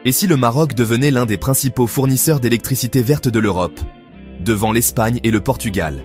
Et si le Maroc devenait l'un des principaux fournisseurs d'électricité verte de l'Europe, devant l'Espagne et le Portugal?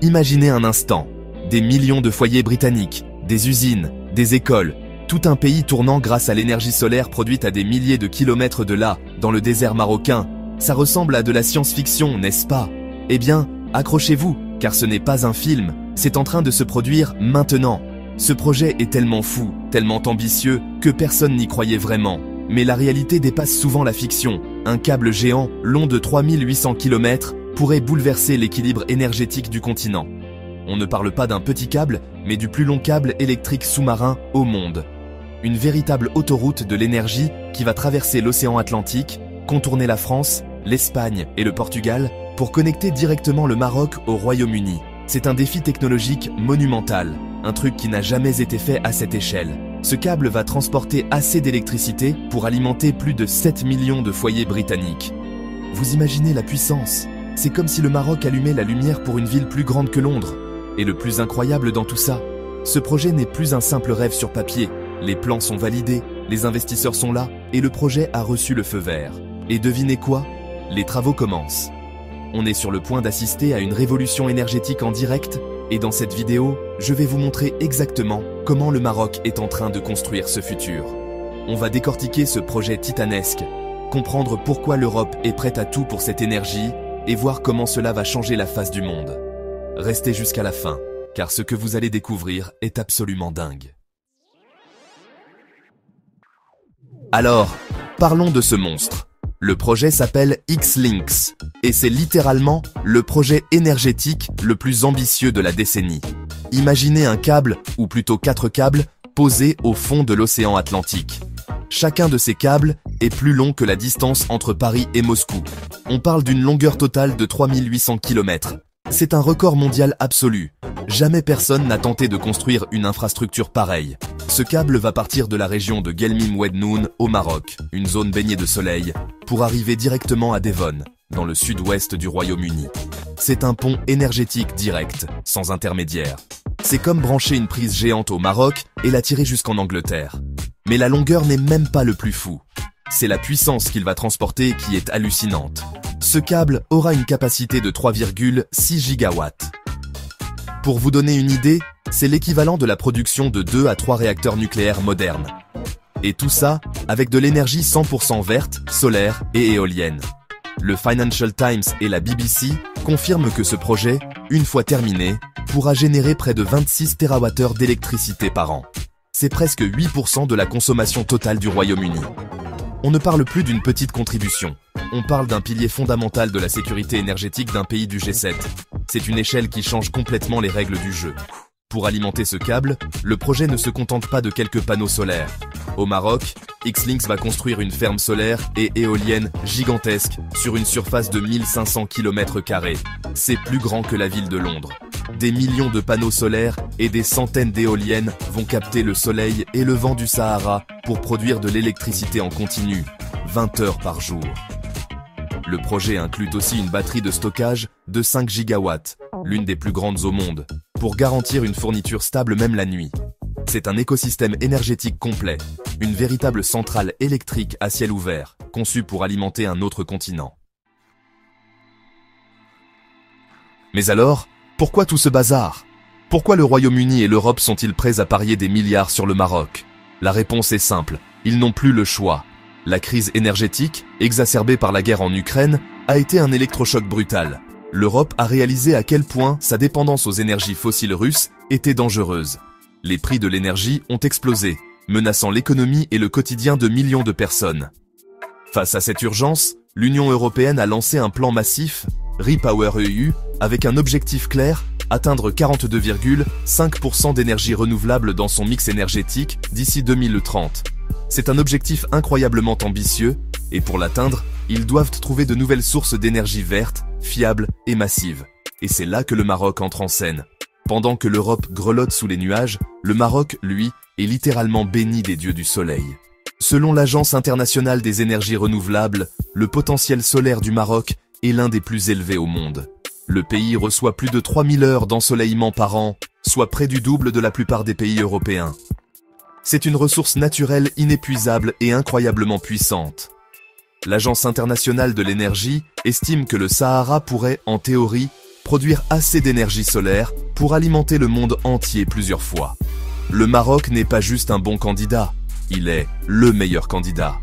Imaginez un instant, des millions de foyers britanniques, des usines, des écoles, tout un pays tournant grâce à l'énergie solaire produite à des milliers de kilomètres de là, dans le désert marocain. Ça ressemble à de la science-fiction, n'est-ce pas? Eh bien, accrochez-vous, car ce n'est pas un film, c'est en train de se produire maintenant. Ce projet est tellement fou, tellement ambitieux, que personne n'y croyait vraiment. Mais la réalité dépasse souvent la fiction. Un câble géant, long de 3800 km, pourrait bouleverser l'équilibre énergétique du continent. On ne parle pas d'un petit câble, mais du plus long câble électrique sous-marin au monde. Une véritable autoroute de l'énergie qui va traverser l'océan Atlantique, contourner la France, l'Espagne et le Portugal pour connecter directement le Maroc au Royaume-Uni. C'est un défi technologique monumental, un truc qui n'a jamais été fait à cette échelle. Ce câble va transporter assez d'électricité pour alimenter plus de 7 millions de foyers britanniques. Vous imaginez la puissance? C'est comme si le Maroc allumait la lumière pour une ville plus grande que Londres. Et le plus incroyable dans tout ça, ce projet n'est plus un simple rêve sur papier. Les plans sont validés, les investisseurs sont là et le projet a reçu le feu vert. Et devinez quoi? Les travaux commencent. On est sur le point d'assister à une révolution énergétique en direct et dans cette vidéo, je vais vous montrer exactement comment le Maroc est en train de construire ce futur. On va décortiquer ce projet titanesque, comprendre pourquoi l'Europe est prête à tout pour cette énergie et voir comment cela va changer la face du monde. Restez jusqu'à la fin, car ce que vous allez découvrir est absolument dingue. Alors, parlons de ce monstre. Le projet s'appelle X-Links, et c'est littéralement le projet énergétique le plus ambitieux de la décennie. Imaginez un câble, ou plutôt 4 câbles, posés au fond de l'océan Atlantique. Chacun de ces câbles est plus long que la distance entre Paris et Moscou. On parle d'une longueur totale de 3800 km. C'est un record mondial absolu. Jamais personne n'a tenté de construire une infrastructure pareille. Ce câble va partir de la région de Guelmim Wednoun au Maroc, une zone baignée de soleil, pour arriver directement à Devon, dans le sud-ouest du Royaume-Uni. C'est un pont énergétique direct, sans intermédiaire. C'est comme brancher une prise géante au Maroc et la tirer jusqu'en Angleterre. Mais la longueur n'est même pas le plus fou. C'est la puissance qu'il va transporter qui est hallucinante. Ce câble aura une capacité de 3,6 gigawatts. Pour vous donner une idée, c'est l'équivalent de la production de 2 à 3 réacteurs nucléaires modernes. Et tout ça avec de l'énergie 100% verte, solaire et éolienne. Le Financial Times et la BBC confirment que ce projet, une fois terminé, pourra générer près de 26 TWh d'électricité par an. C'est presque 8% de la consommation totale du Royaume-Uni. On ne parle plus d'une petite contribution. On parle d'un pilier fondamental de la sécurité énergétique d'un pays du G7. C'est une échelle qui change complètement les règles du jeu. Pour alimenter ce câble, le projet ne se contente pas de quelques panneaux solaires. Au Maroc, X-Links va construire une ferme solaire et éolienne gigantesque sur une surface de 1500 km². C'est plus grand que la ville de Londres. Des millions de panneaux solaires et des centaines d'éoliennes vont capter le soleil et le vent du Sahara pour produire de l'électricité en continu, 20 heures par jour. Le projet inclut aussi une batterie de stockage de 5 gigawatts, l'une des plus grandes au monde, pour garantir une fourniture stable même la nuit. C'est un écosystème énergétique complet, une véritable centrale électrique à ciel ouvert, conçue pour alimenter un autre continent. Mais alors, pourquoi tout ce bazar? Pourquoi le Royaume-Uni et l'Europe sont-ils prêts à parier des milliards sur le Maroc? La réponse est simple, ils n'ont plus le choix. La crise énergétique, exacerbée par la guerre en Ukraine, a été un électrochoc brutal. L'Europe a réalisé à quel point sa dépendance aux énergies fossiles russes était dangereuse. Les prix de l'énergie ont explosé, menaçant l'économie et le quotidien de millions de personnes. Face à cette urgence, l'Union européenne a lancé un plan massif, REPowerEU, avec un objectif clair, atteindre 42,5% d'énergie renouvelable dans son mix énergétique d'ici 2030. C'est un objectif incroyablement ambitieux, et pour l'atteindre, ils doivent trouver de nouvelles sources d'énergie verte, fiables et massives. Et c'est là que le Maroc entre en scène. Pendant que l'Europe grelotte sous les nuages, le Maroc, lui, est littéralement béni des dieux du soleil. Selon l'Agence internationale des énergies renouvelables, le potentiel solaire du Maroc est l'un des plus élevés au monde. Le pays reçoit plus de 3000 heures d'ensoleillement par an, soit près du double de la plupart des pays européens. C'est une ressource naturelle inépuisable et incroyablement puissante. l'Agence internationale de l'énergie estime que le Sahara pourrait, en théorie, produire assez d'énergie solaire pour alimenter le monde entier plusieurs fois. Le Maroc n'est pas juste un bon candidat, il est le meilleur candidat.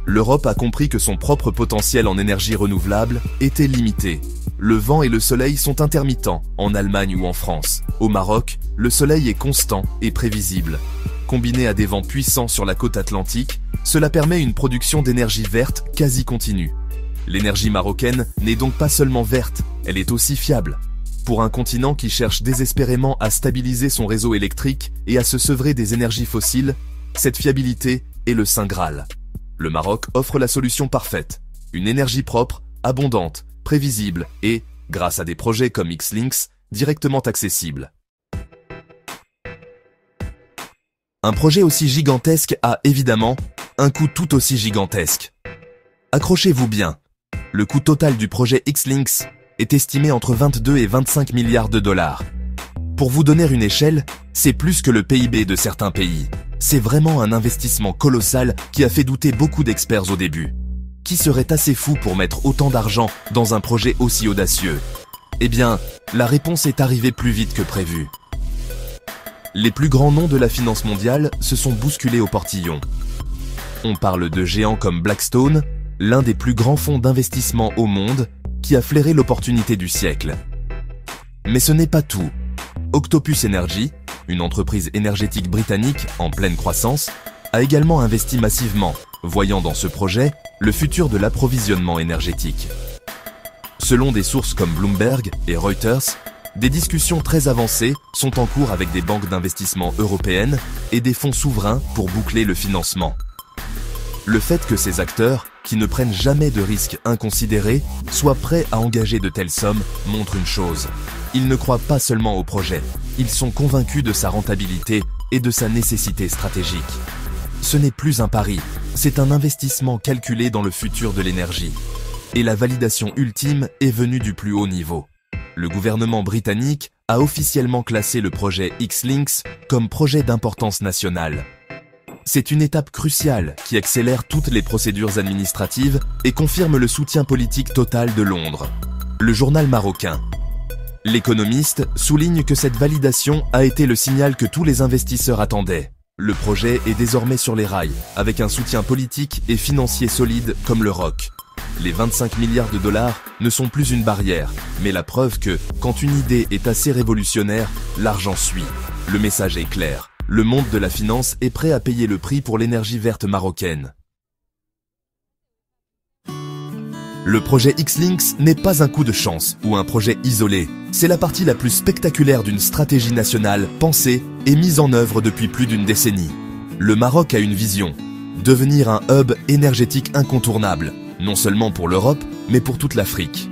L'Europe a compris que son propre potentiel en énergie renouvelable était limité. Le vent et le soleil sont intermittents en Allemagne ou en France. Au Maroc, le soleil est constant et prévisible. Combiné à des vents puissants sur la côte atlantique, cela permet une production d'énergie verte quasi continue. L'énergie marocaine n'est donc pas seulement verte, elle est aussi fiable. Pour un continent qui cherche désespérément à stabiliser son réseau électrique et à se sevrer des énergies fossiles, cette fiabilité est le Saint Graal. Le Maroc offre la solution parfaite, une énergie propre, abondante, prévisible et, grâce à des projets comme X-Links, directement accessible. Un projet aussi gigantesque a évidemment un coût tout aussi gigantesque. Accrochez-vous bien, le coût total du projet X-Links est estimé entre 22 et 25 milliards de dollars. Pour vous donner une échelle, c'est plus que le PIB de certains pays. C'est vraiment un investissement colossal qui a fait douter beaucoup d'experts au début. Qui serait assez fou pour mettre autant d'argent dans un projet aussi audacieux? Eh bien, la réponse est arrivée plus vite que prévu. Les plus grands noms de la finance mondiale se sont bousculés au portillon. On parle de géants comme Blackstone, l'un des plus grands fonds d'investissement au monde, qui a flairé l'opportunité du siècle. Mais ce n'est pas tout. Octopus Energy, une entreprise énergétique britannique en pleine croissance, a également investi massivement, voyant dans ce projet le futur de l'approvisionnement énergétique. Selon des sources comme Bloomberg et Reuters, des discussions très avancées sont en cours avec des banques d'investissement européennes et des fonds souverains pour boucler le financement. Le fait que ces acteurs, qui ne prennent jamais de risques inconsidérés, soient prêts à engager de telles sommes montre une chose. Ils ne croient pas seulement au projet, ils sont convaincus de sa rentabilité et de sa nécessité stratégique. Ce n'est plus un pari, c'est un investissement calculé dans le futur de l'énergie. Et la validation ultime est venue du plus haut niveau. Le gouvernement britannique a officiellement classé le projet X-Links comme projet d'importance nationale. C'est une étape cruciale qui accélère toutes les procédures administratives et confirme le soutien politique total de Londres. Le journal marocain L'Économiste souligne que cette validation a été le signal que tous les investisseurs attendaient. Le projet est désormais sur les rails, avec un soutien politique et financier solide comme le ROC. Les 25 milliards de dollars ne sont plus une barrière, mais la preuve que, quand une idée est assez révolutionnaire, l'argent suit. Le message est clair. Le monde de la finance est prêt à payer le prix pour l'énergie verte marocaine. Le projet X-Links n'est pas un coup de chance ou un projet isolé. C'est la partie la plus spectaculaire d'une stratégie nationale pensée et mise en œuvre depuis plus d'une décennie. Le Maroc a une vision, devenir un hub énergétique incontournable, non seulement pour l'Europe, mais pour toute l'Afrique.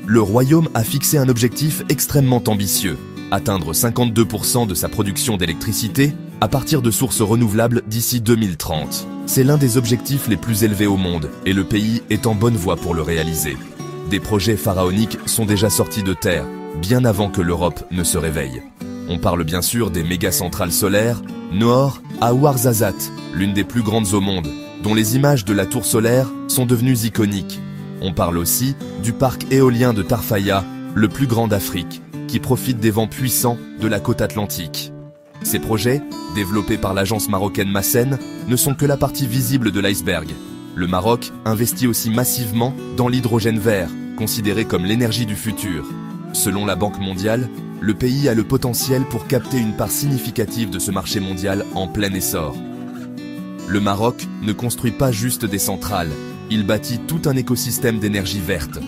Le Royaume a fixé un objectif extrêmement ambitieux, atteindre 52% de sa production d'électricité à partir de sources renouvelables d'ici 2030. C'est l'un des objectifs les plus élevés au monde et le pays est en bonne voie pour le réaliser. Des projets pharaoniques sont déjà sortis de terre, bien avant que l'Europe ne se réveille. On parle bien sûr des méga-centrales solaires, Noor à Ouarzazate, l'une des plus grandes au monde, dont les images de la tour solaire sont devenues iconiques. On parle aussi du parc éolien de Tarfaya, le plus grand d'Afrique, qui profite des vents puissants de la côte atlantique. Ces projets, développés par l'agence marocaine Massen, ne sont que la partie visible de l'iceberg. Le Maroc investit aussi massivement dans l'hydrogène vert, considéré comme l'énergie du futur. Selon la Banque mondiale, le pays a le potentiel pour capter une part significative de ce marché mondial en plein essor. Le Maroc ne construit pas juste des centrales, il bâtit tout un écosystème d'énergie verte.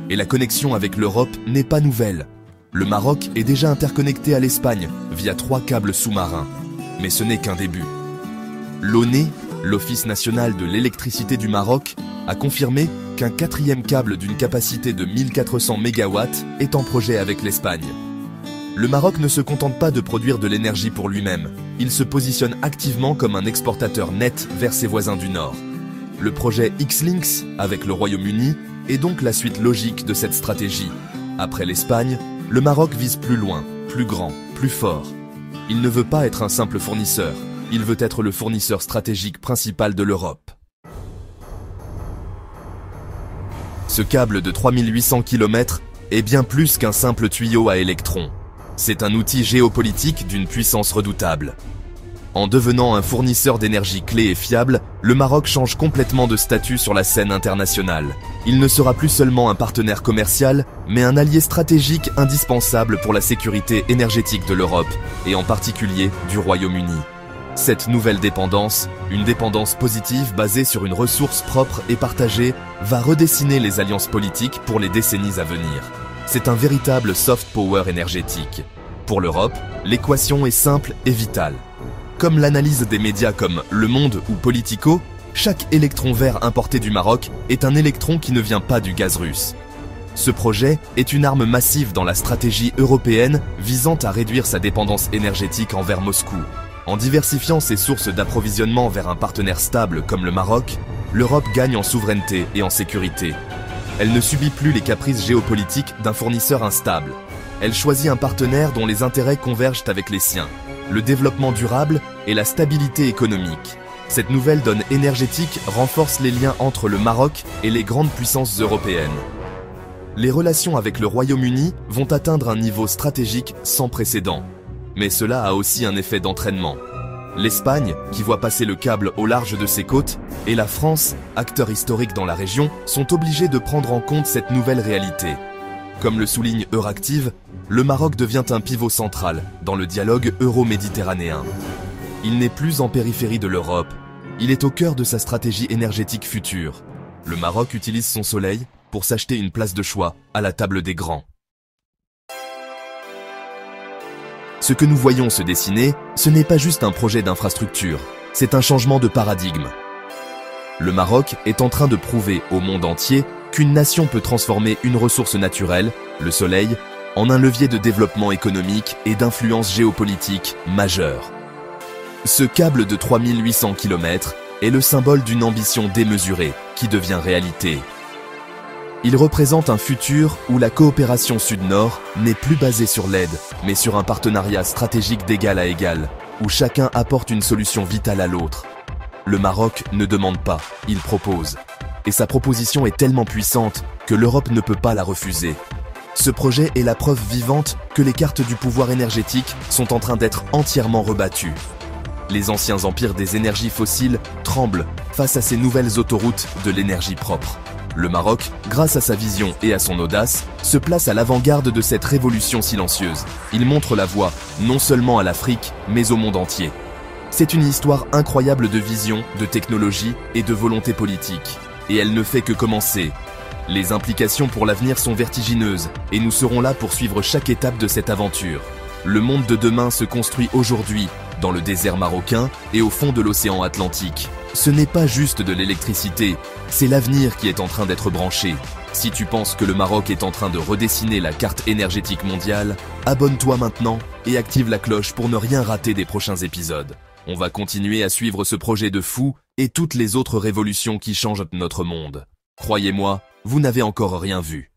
Et la connexion avec l'Europe n'est pas nouvelle. Le Maroc est déjà interconnecté à l'Espagne via 3 câbles sous-marins. Mais ce n'est qu'un début. L'ONE, l'Office national de l'électricité du Maroc, a confirmé qu'un 4e câble d'une capacité de 1400 MW est en projet avec l'Espagne. Le Maroc ne se contente pas de produire de l'énergie pour lui-même. Il se positionne activement comme un exportateur net vers ses voisins du Nord. Le projet X-Links, avec le Royaume-Uni, est donc la suite logique de cette stratégie. Après l'Espagne, le Maroc vise plus loin, plus grand, plus fort. Il ne veut pas être un simple fournisseur, il veut être le fournisseur stratégique principal de l'Europe. Ce câble de 3800 km est bien plus qu'un simple tuyau à électrons. C'est un outil géopolitique d'une puissance redoutable. En devenant un fournisseur d'énergie clé et fiable, le Maroc change complètement de statut sur la scène internationale. Il ne sera plus seulement un partenaire commercial, mais un allié stratégique indispensable pour la sécurité énergétique de l'Europe, et en particulier du Royaume-Uni. Cette nouvelle dépendance, une dépendance positive basée sur une ressource propre et partagée, va redessiner les alliances politiques pour les décennies à venir. C'est un véritable soft power énergétique. Pour l'Europe, l'équation est simple et vitale. Comme l'analyse des médias comme Le Monde ou Politico, chaque électron vert importé du Maroc est un électron qui ne vient pas du gaz russe. Ce projet est une arme massive dans la stratégie européenne visant à réduire sa dépendance énergétique envers Moscou. En diversifiant ses sources d'approvisionnement vers un partenaire stable comme le Maroc, l'Europe gagne en souveraineté et en sécurité. Elle ne subit plus les caprices géopolitiques d'un fournisseur instable. Elle choisit un partenaire dont les intérêts convergent avec les siens. Le développement durable et la stabilité économique. Cette nouvelle donne énergétique renforce les liens entre le Maroc et les grandes puissances européennes. Les relations avec le Royaume-Uni vont atteindre un niveau stratégique sans précédent. Mais cela a aussi un effet d'entraînement. L'Espagne, qui voit passer le câble au large de ses côtes, et la France, acteur historique dans la région, sont obligés de prendre en compte cette nouvelle réalité. Comme le souligne Euractiv, le Maroc devient un pivot central dans le dialogue euro-méditerranéen. Il n'est plus en périphérie de l'Europe, il est au cœur de sa stratégie énergétique future. Le Maroc utilise son soleil pour s'acheter une place de choix à la table des grands. Ce que nous voyons se dessiner, ce n'est pas juste un projet d'infrastructure, c'est un changement de paradigme. Le Maroc est en train de prouver au monde entier qu'une nation peut transformer une ressource naturelle, le soleil, en un levier de développement économique et d'influence géopolitique majeure. Ce câble de 3800 km est le symbole d'une ambition démesurée qui devient réalité. Il représente un futur où la coopération Sud-Nord n'est plus basée sur l'aide, mais sur un partenariat stratégique d'égal à égal, où chacun apporte une solution vitale à l'autre. Le Maroc ne demande pas, il propose. Et sa proposition est tellement puissante que l'Europe ne peut pas la refuser. Ce projet est la preuve vivante que les cartes du pouvoir énergétique sont en train d'être entièrement rebattues. Les anciens empires des énergies fossiles tremblent face à ces nouvelles autoroutes de l'énergie propre. Le Maroc, grâce à sa vision et à son audace, se place à l'avant-garde de cette révolution silencieuse. Il montre la voie, non seulement à l'Afrique, mais au monde entier. C'est une histoire incroyable de vision, de technologie et de volonté politique. Et elle ne fait que commencer. Les implications pour l'avenir sont vertigineuses et nous serons là pour suivre chaque étape de cette aventure. Le monde de demain se construit aujourd'hui, dans le désert marocain et au fond de l'océan Atlantique. Ce n'est pas juste de l'électricité, c'est l'avenir qui est en train d'être branché. Si tu penses que le Maroc est en train de redessiner la carte énergétique mondiale, abonne-toi maintenant et active la cloche pour ne rien rater des prochains épisodes. On va continuer à suivre ce projet de fou et toutes les autres révolutions qui changent notre monde. Croyez-moi, vous n'avez encore rien vu.